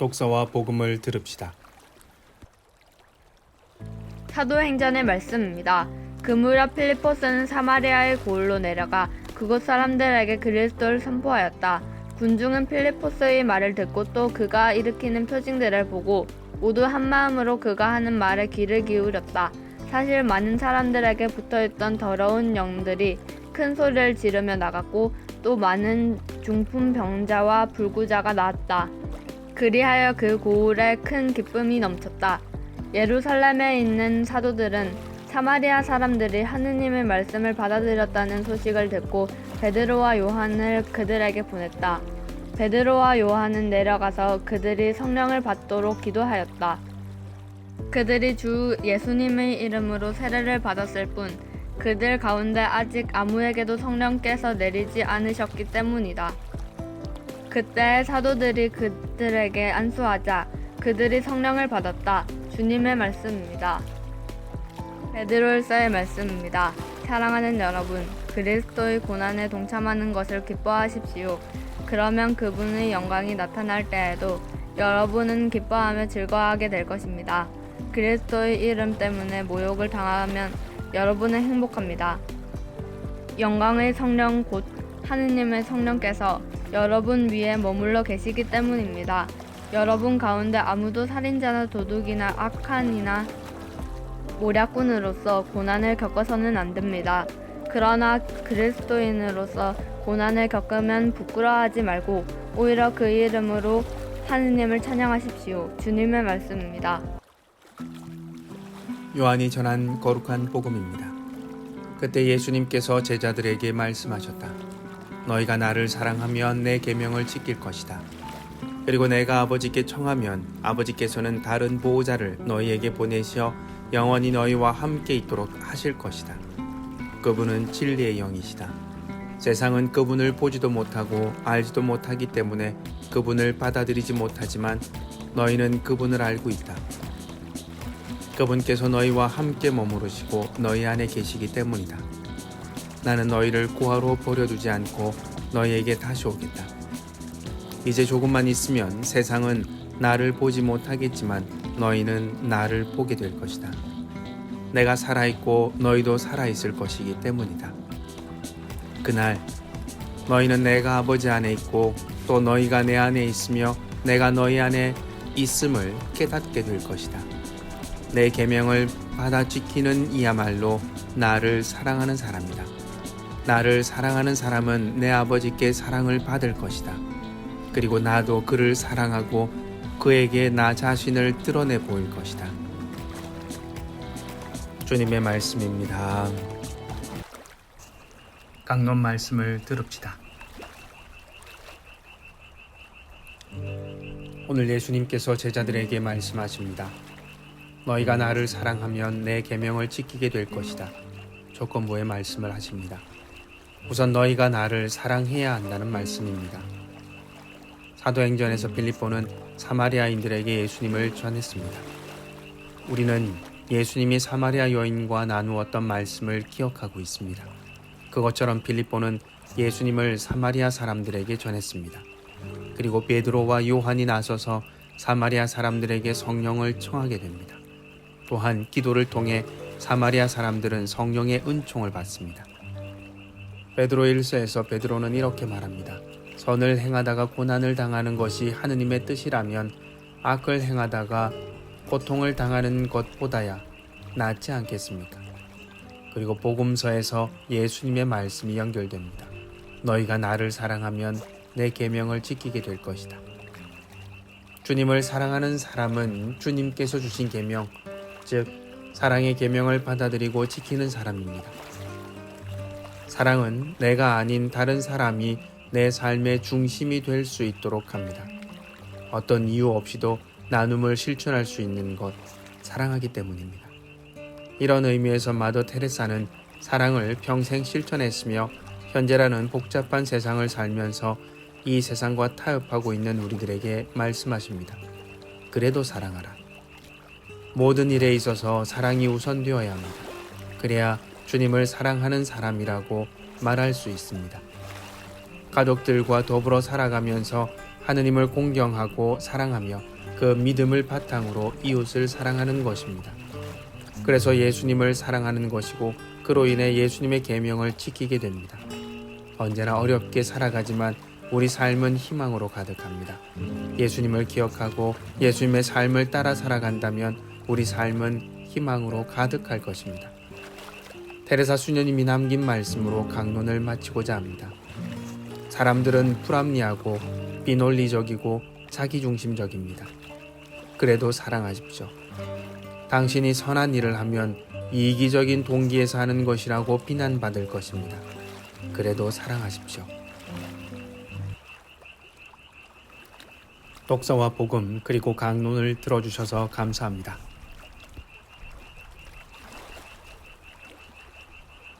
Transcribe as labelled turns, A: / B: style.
A: 독서와 복음을 들읍시다.
B: 사도행전의 말씀입니다. 그 무렵 필리포스는 사마리아의 고을로 내려가 그곳 사람들에게 그리스도를 선포하였다. 군중은 필리포스의 말을 듣고 또 그가 일으키는 표징들을 보고 모두 한마음으로 그가 하는 말에 귀를 기울였다. 사실 많은 사람들에게 붙어있던 더러운 영들이 큰 소리를 지르며 나갔고 또 많은 중풍 병자와 불구자가 나았다. 그리하여 그 고을에 큰 기쁨이 넘쳤다. 예루살렘에 있는 사도들은 사마리아 사람들이 하느님의 말씀을 받아들였다는 소식을 듣고 베드로와 요한을 그들에게 보냈다. 베드로와 요한은 내려가서 그들이 성령을 받도록 기도하였다. 그들이 주 예수님의 이름으로 세례를 받았을 뿐 그들 가운데 아직 아무에게도 성령께서 내리지 않으셨기 때문이다. 그때 사도들이 그들에게 안수하자 그들이 성령을 받았다. 주님의 말씀입니다. 베드로일서의 말씀입니다. 사랑하는 여러분, 그리스도의 고난에 동참하는 것을 기뻐하십시오. 그러면 그분의 영광이 나타날 때에도 여러분은 기뻐하며 즐거워하게 될 것입니다. 그리스도의 이름 때문에 모욕을 당하면 여러분은 행복합니다. 영광의 성령 곧 하느님의 성령께서 여러분 위에 머물러 계시기 때문입니다. 여러분 가운데 아무도 살인자나 도둑이나 악한이나 모략꾼으로서 고난을 겪어서는 안 됩니다. 그러나 그리스도인으로서 고난을 겪으면 부끄러워하지 말고 오히려 그 이름으로 하느님을 찬양하십시오. 주님의 말씀입니다.
A: 요한이 전한 거룩한 복음입니다. 그때 예수님께서 제자들에게 말씀하셨다. 너희가 나를 사랑하면 내 계명을 지킬 것이다. 그리고 내가 아버지께 청하면 아버지께서는 다른 보호자를 너희에게 보내시어 영원히 너희와 함께 있도록 하실 것이다. 그분은 진리의 영이시다. 세상은 그분을 보지도 못하고 알지도 못하기 때문에 그분을 받아들이지 못하지만 너희는 그분을 알고 있다. 그분께서 너희와 함께 머무르시고 너희 안에 계시기 때문이다. 나는 너희를 고아로 버려두지 않고 너희에게 다시 오겠다. 이제 조금만 있으면 세상은 나를 보지 못하겠지만 너희는 나를 보게 될 것이다. 내가 살아있고 너희도 살아있을 것이기 때문이다. 그날 너희는 내가 아버지 안에 있고 또 너희가 내 안에 있으며 내가 너희 안에 있음을 깨닫게 될 것이다. 내 계명을 받아 지키는 이야말로 나를 사랑하는 사람이다. 나를 사랑하는 사람은 내 아버지께 사랑을 받을 것이다. 그리고 나도 그를 사랑하고 그에게 나 자신을 드러내 보일 것이다. 주님의 말씀입니다. 강론 말씀을 들읍시다. 오늘 예수님께서 제자들에게 말씀하십니다. 너희가 나를 사랑하면 내 계명을 지키게 될 것이다. 조건부의 말씀을 하십니다. 우선 너희가 나를 사랑해야 한다는 말씀입니다. 사도행전에서 빌립보는 사마리아인들에게 예수님을 전했습니다. 우리는 예수님이 사마리아 여인과 나누었던 말씀을 기억하고 있습니다. 그것처럼 빌립보는 예수님을 사마리아 사람들에게 전했습니다. 그리고 베드로와 요한이 나서서 사마리아 사람들에게 성령을 청하게 됩니다. 또한 기도를 통해 사마리아 사람들은 성령의 은총을 받습니다. 베드로 1서에서 베드로는 이렇게 말합니다. 선을 행하다가 고난을 당하는 것이 하느님의 뜻이라면 악을 행하다가 고통을 당하는 것보다야 낫지 않겠습니까? 그리고 복음서에서 예수님의 말씀이 연결됩니다. 너희가 나를 사랑하면 내 계명을 지키게 될 것이다. 주님을 사랑하는 사람은 주님께서 주신 계명, 즉 사랑의 계명을 받아들이고 지키는 사람입니다. 사랑은 내가 아닌 다른 사람이 내 삶의 중심이 될 수 있도록 합니다. 어떤 이유 없이도 나눔을 실천할 수 있는 것, 사랑하기 때문입니다. 이런 의미에서 마더 테레사는 사랑을 평생 실천했으며 현재라는 복잡한 세상을 살면서 이 세상과 타협하고 있는 우리들에게 말씀하십니다. 그래도 사랑하라. 모든 일에 있어서 사랑이 우선되어야 합니다. 그래야 주님을 사랑하는 사람이라고 말할 수 있습니다. 가족들과 더불어 살아가면서 하느님을 공경하고 사랑하며 그 믿음을 바탕으로 이웃을 사랑하는 것입니다. 그래서 예수님을 사랑하는 것이고 그로 인해 예수님의 계명을 지키게 됩니다. 언제나 어렵게 살아가지만 우리 삶은 희망으로 가득합니다. 예수님을 기억하고 예수님의 삶을 따라 살아간다면 우리 삶은 희망으로 가득할 것입니다. 테레사 수녀님이 남긴 말씀으로 강론을 마치고자 합니다. 사람들은 불합리하고 비논리적이고 자기중심적입니다. 그래도 사랑하십시오. 당신이 선한 일을 하면 이기적인 동기에서 하는 것이라고 비난받을 것입니다. 그래도 사랑하십시오. 독서와 복음 그리고 강론을 들어주셔서 감사합니다.